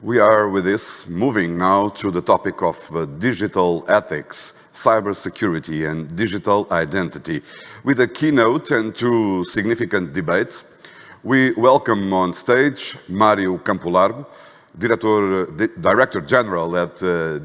We are with this moving now to the topic of digital ethics, cybersecurity and digital identity. With a keynote and two significant debates, we welcome on stage Mário Campolargo, Director General at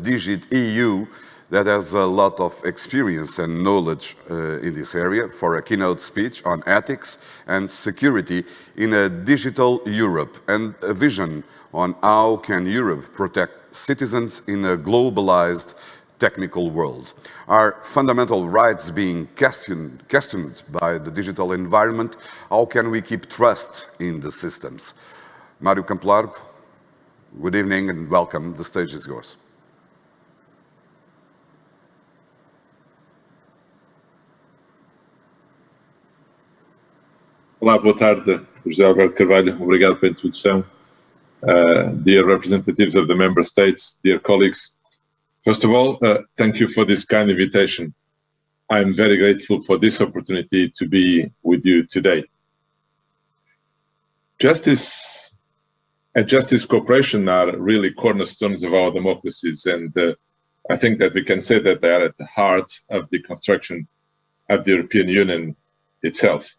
Digit EU, that has a lot of experience and knowledge in this area for a keynote speech on ethics and security in a digital Europe and a vision on how can Europe protect citizens in a globalized technical world. Are fundamental rights being questioned by the digital environment? How can we keep trust in the systems? Mário Campolargo, good evening and welcome. The stage is yours. Olá, boa tarde, José Alberto Carvalho. Obrigado pela introdução. Dear representatives of the member states, dear colleagues, first of all, thank you for this kind invitation. I'm very grateful for this opportunity to be with you today. Justice and justice cooperation are really cornerstones of our democracies, and I think that we can say that they are at the heart of the construction of the European Union itself.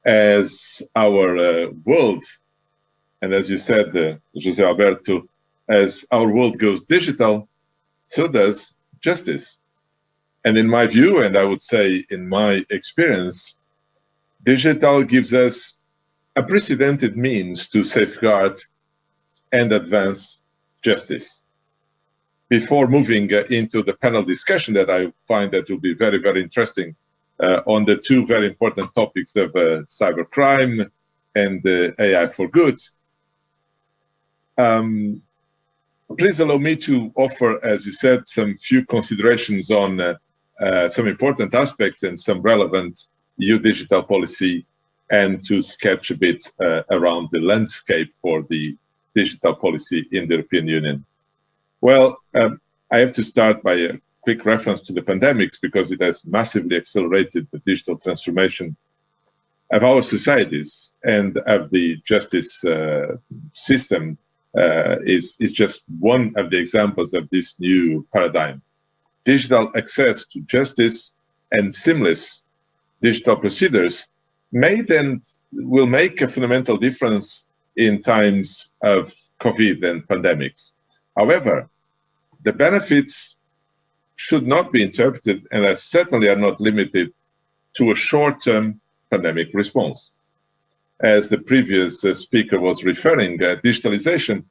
As our world, and as you said, José Alberto, as our world goes digital, so does justice. And in my view, and I would say in my experience, digital gives us unprecedented means to safeguard and advance justice. Before moving into the panel discussion that I find that will be very, very interesting on the two very important topics of cybercrime and AI for good, please allow me to offer, as you said, some few considerations on some important aspects and some relevant EU digital policy, and to sketch a bit around the landscape for the digital policy in the European Union. Well, I have to start by a quick reference to the pandemics, because it has massively accelerated the digital transformation of our societies, and of the justice system is just one of the examples of this new paradigm. Digital access to justice and seamless digital procedures made and will make a fundamental difference in times of COVID and pandemics. However, the benefits should not be interpreted, and certainly are not limited to a short-term pandemic response. As the previous speaker was referring, digitalization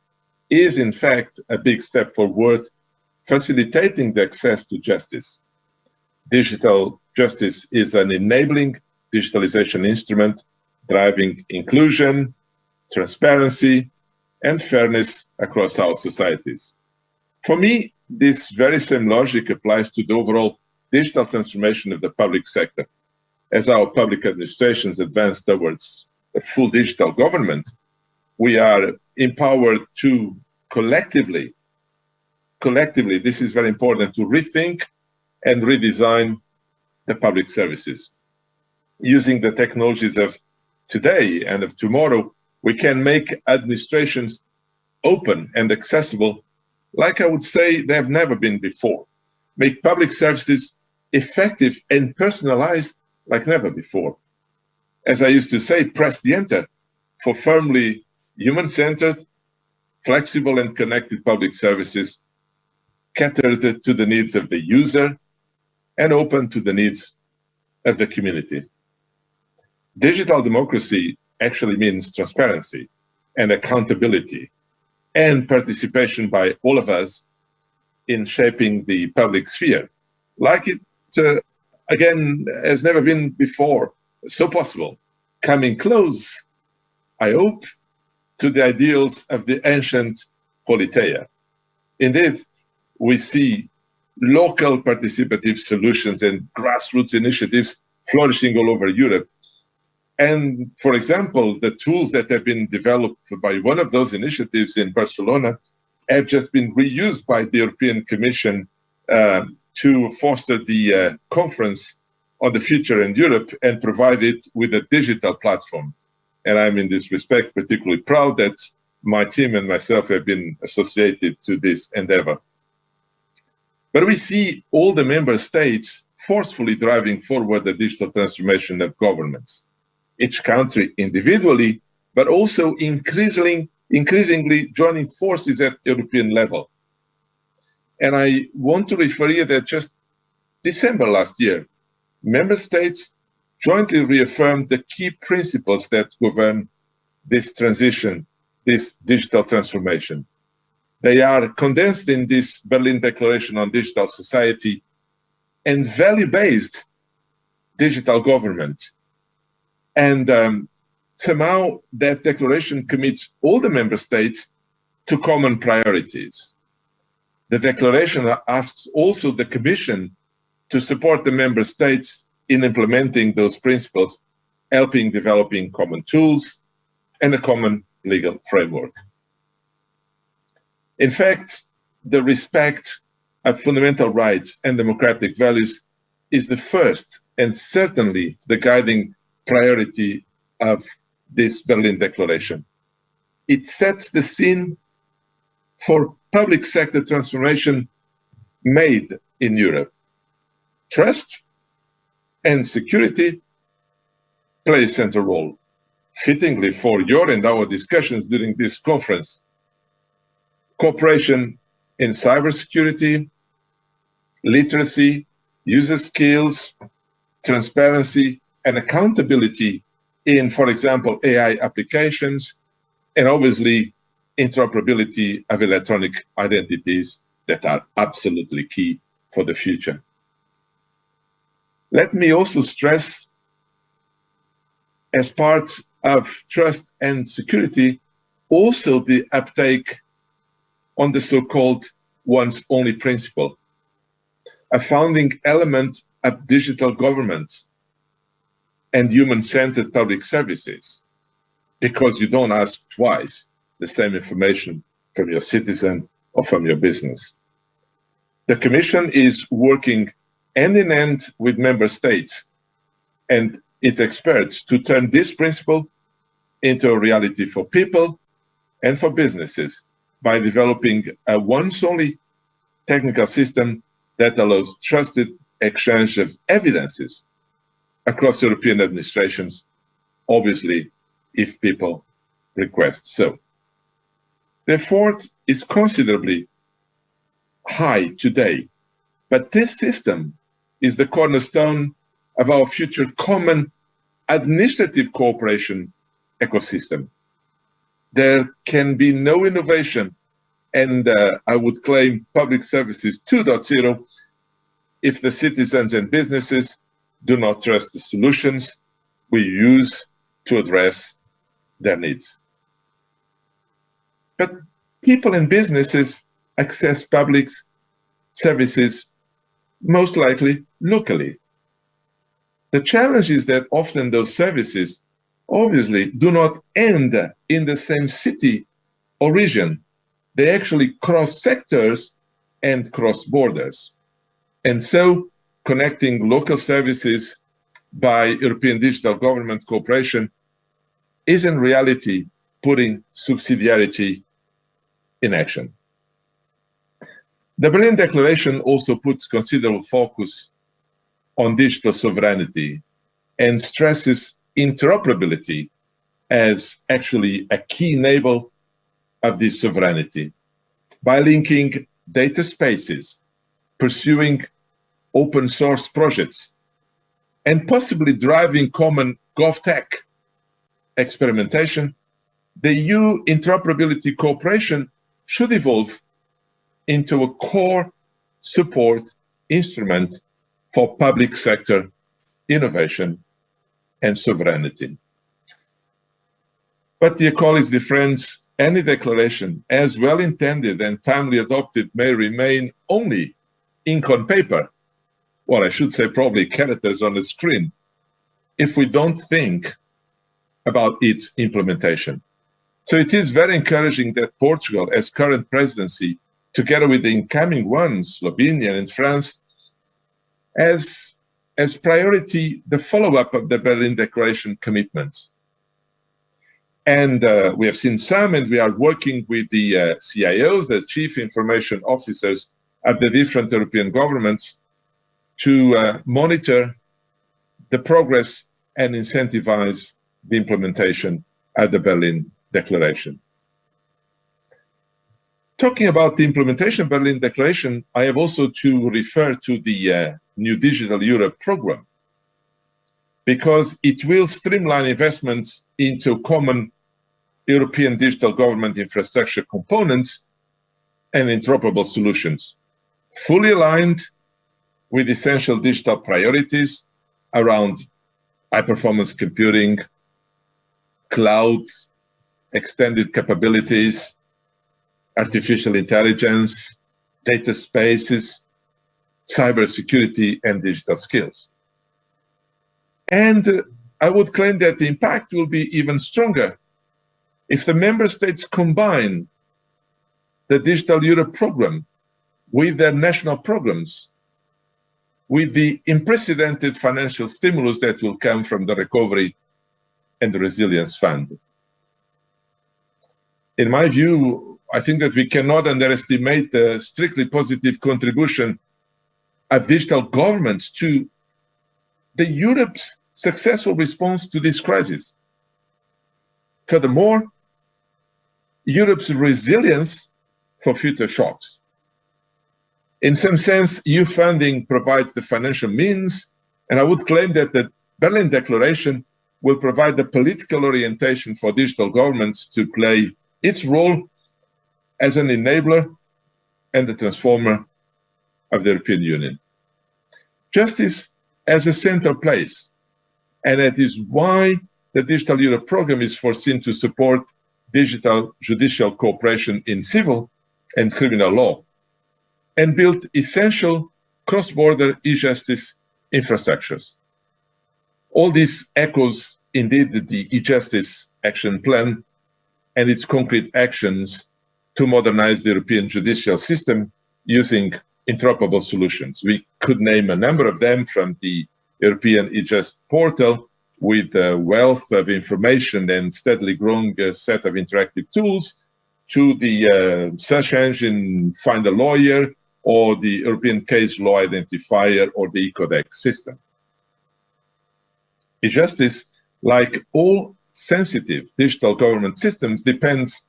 is in fact a big step forward, facilitating the access to justice. Digital justice is an enabling digitalization instrument, driving inclusion, transparency, and fairness across our societies. For me, this very same logic applies to the overall digital transformation of the public sector. As our public administrations advance towards a full digital government, we are empowered to collectively, this is very important, to rethink and redesign the public services. Using the technologies of today and of tomorrow, we can make administrations open and accessible like I would say they have never been before. Make public services effective and personalized like never before. As I used to say, press the enter for firmly human-centered, flexible and connected public services catered to the needs of the user and open to the needs of the community. Digital democracy actually means transparency and accountability and participation by all of us in shaping the public sphere, like it, again, has never been before so possible, coming close, I hope, to the ideals of the ancient politeia. Indeed, we see local participative solutions and grassroots initiatives flourishing all over Europe. And for example, the tools that have been developed by one of those initiatives in Barcelona have just been reused by the European Commission to foster the conference on the future in Europe and provide it with a digital platform. And I'm in this respect particularly proud that my team and myself have been associated to this endeavor. But we see all the member states forcefully driving forward the digital transformation of governments, each country individually, but also increasingly joining forces at European level. And I want to refer you that just December last year, member states jointly reaffirmed the key principles that govern this transition, this digital transformation. They are condensed in this Berlin Declaration on Digital Society and value-based digital government. And somehow that declaration commits all the member states to common priorities. The declaration asks also the Commission to support the member states in implementing those principles, helping developing common tools and a common legal framework. In fact, the respect of fundamental rights and democratic values is the first and certainly the guiding priority of this Berlin Declaration. It sets the scene for public sector transformation made in Europe. Trust and security play a central role. Fittingly for your and our discussions during this conference, cooperation in cybersecurity, literacy, user skills, transparency, and accountability in, for example, AI applications, and obviously interoperability of electronic identities that are absolutely key for the future. Let me also stress, as part of trust and security, also the uptake on the so-called once-only principle, a founding element of digital governments and human-centered public services, because you don't ask twice the same information from your citizen or from your business. The Commission is working hand in hand with member states and its experts to turn this principle into a reality for people and for businesses by developing a once-only technical system that allows trusted exchange of evidences across European administrations, obviously, if people request so. The effort is considerably high today, but this system is the cornerstone of our future common administrative cooperation ecosystem. There can be no innovation, and I would claim public services 2.0, if the citizens and businesses do not trust the solutions we use to address their needs. But people and businesses access public services most likely locally. The challenge is that often those services obviously do not end in the same city or region. They actually cross sectors and cross borders. And so connecting local services by European Digital Government Cooperation is in reality putting subsidiarity in action. The Berlin Declaration also puts considerable focus on digital sovereignty and stresses interoperability as actually a key enabler of this sovereignty by linking data spaces, pursuing open source projects, and possibly driving common GovTech experimentation. The EU interoperability cooperation should evolve into a core support instrument for public sector innovation and sovereignty. But dear colleagues, dear friends, any declaration, as well intended and timely adopted, may remain only ink on paper, or I should say probably characters on the screen, if we don't think about its implementation. So it is very encouraging that Portugal, as current presidency, together with the incoming ones, Slovenia and France, as priority the follow-up of the Berlin Declaration commitments. And we have seen some, and we are working with the CIOs, the Chief Information Officers of the different European governments, to monitor the progress and incentivize the implementation of the Berlin Declaration. Talking about the implementation of Berlin Declaration, I have also to refer to the new Digital Europe program, because it will streamline investments into common European digital government infrastructure components and interoperable solutions, fully aligned with essential digital priorities around high-performance computing, cloud, extended capabilities, artificial intelligence, data spaces, cybersecurity, and digital skills. And I would claim that the impact will be even stronger if the member states combine the Digital Europe program with their national programs, with the unprecedented financial stimulus that will come from the Recovery and the Resilience Fund. In my view, I think that we cannot underestimate the strictly positive contribution of digital governments to Europe's successful response to this crisis. Furthermore, Europe's resilience for future shocks. In some sense, EU funding provides the financial means, and I would claim that the Berlin Declaration will provide the political orientation for digital governments to play its role as an enabler and the transformer of the European Union. Justice has a central place, and that is why the Digital Europe program is foreseen to support digital judicial cooperation in civil and criminal law, and build essential cross-border eJustice infrastructures. All this echoes indeed the eJustice action plan and its concrete actions to modernize the European judicial system using interoperable solutions. We could name a number of them, from the European eJustice portal with a wealth of information and steadily growing set of interactive tools, to the search engine Find a Lawyer, or the European Case Law Identifier, or the eCodex system. eJustice, like all sensitive digital government systems, depends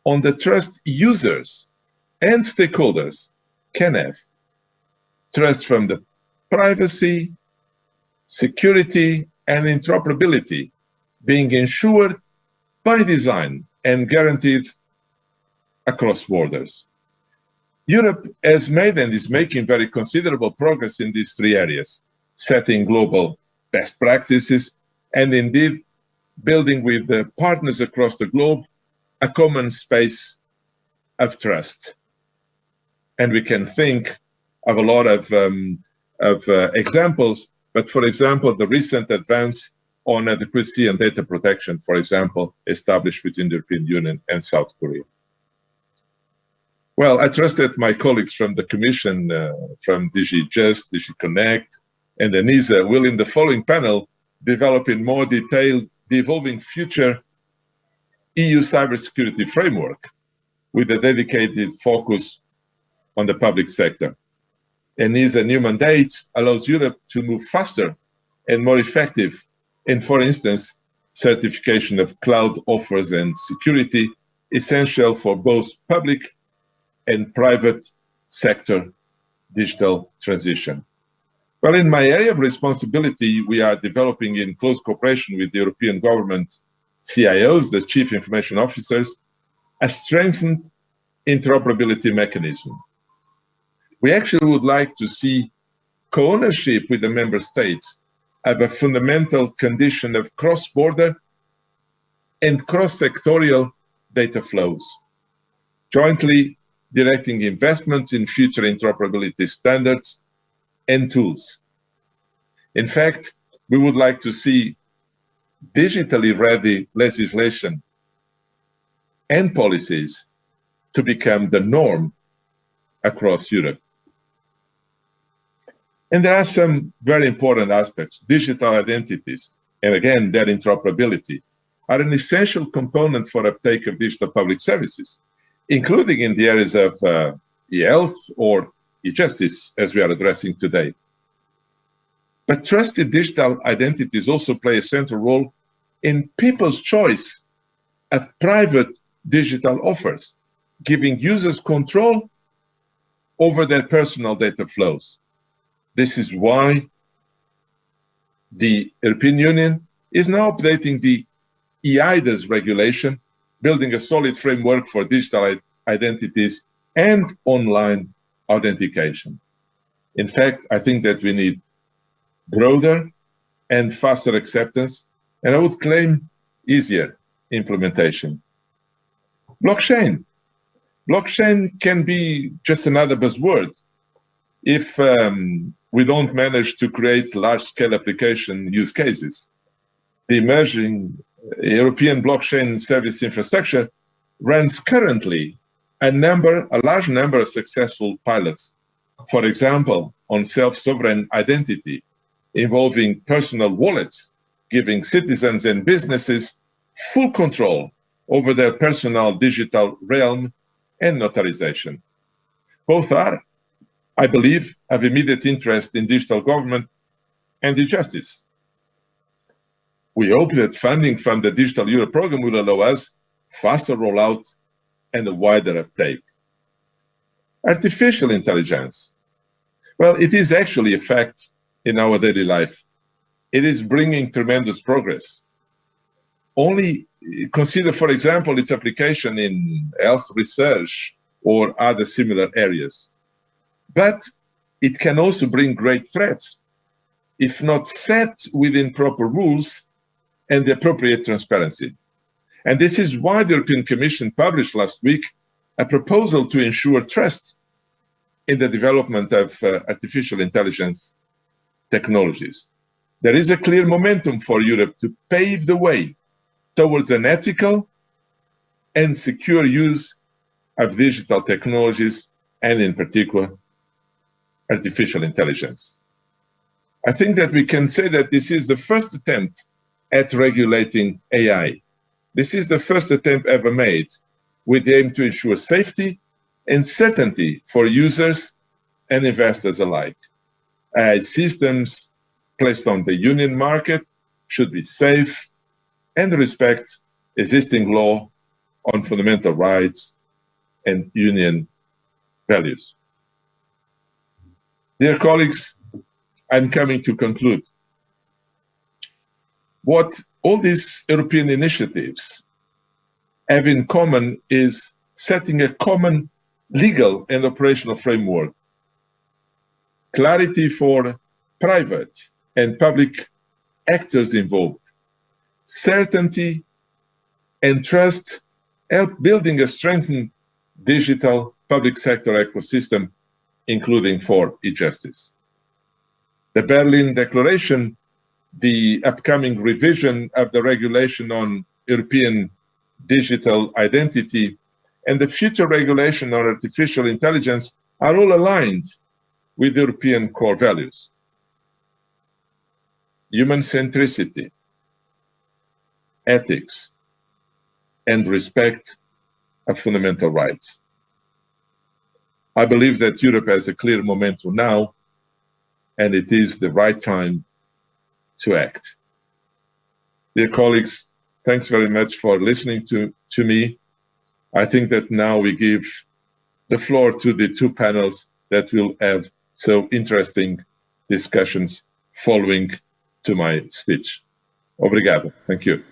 on the trust users and stakeholders can have. Trust from the privacy, security, and interoperability being ensured by design and guaranteed across borders. Europe has made and is making very considerable progress in these three areas, setting global best practices and indeed building with the partners across the globe a common space of trust. And we can think of a lot of examples, but for example, the recent advance on adequacy and data protection, for example, established between the European Union and South Korea. Well, I trust that my colleagues from the Commission, from DG Just, DG Connect, and ENISA will, in the following panel, develop in more detail the evolving future EU cybersecurity framework with a dedicated focus on the public sector. ENISA new mandate allows Europe to move faster and more effective in, for instance, certification of cloud offers and security, essential for both public and private sector digital transition. Well, in my area of responsibility, we are developing, in close cooperation with the European government CIOs, the Chief Information Officers, a strengthened interoperability mechanism. We actually would like to see co-ownership with the member states of a fundamental condition of cross-border and cross-sectorial data flows, jointly directing investments in future interoperability standards and tools. In fact, we would like to see digitally ready legislation and policies to become the norm across Europe. And there are some very important aspects: digital identities, and again, their interoperability, are an essential component for uptake of digital public services, including in the areas of e-health or eJustice, as we are addressing today. But trusted digital identities also play a central role in people's choice of private digital offers, giving users control over their personal data flows. This is why the European Union is now updating the eIDAS regulation, building a solid framework for digital identities and online authentication. In fact, I think that we need broader and faster acceptance, and I would claim easier implementation. Blockchain. Blockchain can be just another buzzword if we don't manage to create large-scale application use cases. The emerging European blockchain service infrastructure runs currently a large number of successful pilots. For example, on self-sovereign identity, involving personal wallets, giving citizens and businesses full control over their personal digital realm and notarization. Both are, I believe, of immediate interest in digital government and eJustice. We hope that funding from the Digital Europe program will allow us faster rollout and a wider uptake. Artificial intelligence. Well, it is actually a fact in our daily life. It is bringing tremendous progress. Only consider, for example, its application in health research or other similar areas. But it can also bring great threats if not set within proper rules and the appropriate transparency. And this is why the European Commission published last week a proposal to ensure trust in the development of artificial intelligence technologies. There is a clear momentum for Europe to pave the way towards an ethical and secure use of digital technologies, and in particular, artificial intelligence. I think that we can say that this is the first attempt at regulating AI. This is the first attempt ever made with the aim to ensure safety and certainty for users and investors alike. AI systems placed on the union market should be safe and respect existing law on fundamental rights and union values. Dear colleagues, I'm coming to conclude. What all these European initiatives have in common is setting a common legal and operational framework, clarity for private and public actors involved, certainty and trust, help building a strengthened digital public sector ecosystem, including for eJustice. The Berlin Declaration, the upcoming revision of the regulation on European digital identity, and the future regulation on artificial intelligence are all aligned with European core values. Human centricity, ethics, and respect of fundamental rights. I believe that Europe has a clear momentum now, and it is the right time to act. Dear colleagues, thanks very much for listening to me. I think that now we give the floor to the two panels that will have so interesting discussions following to my speech. Obrigado. Thank you.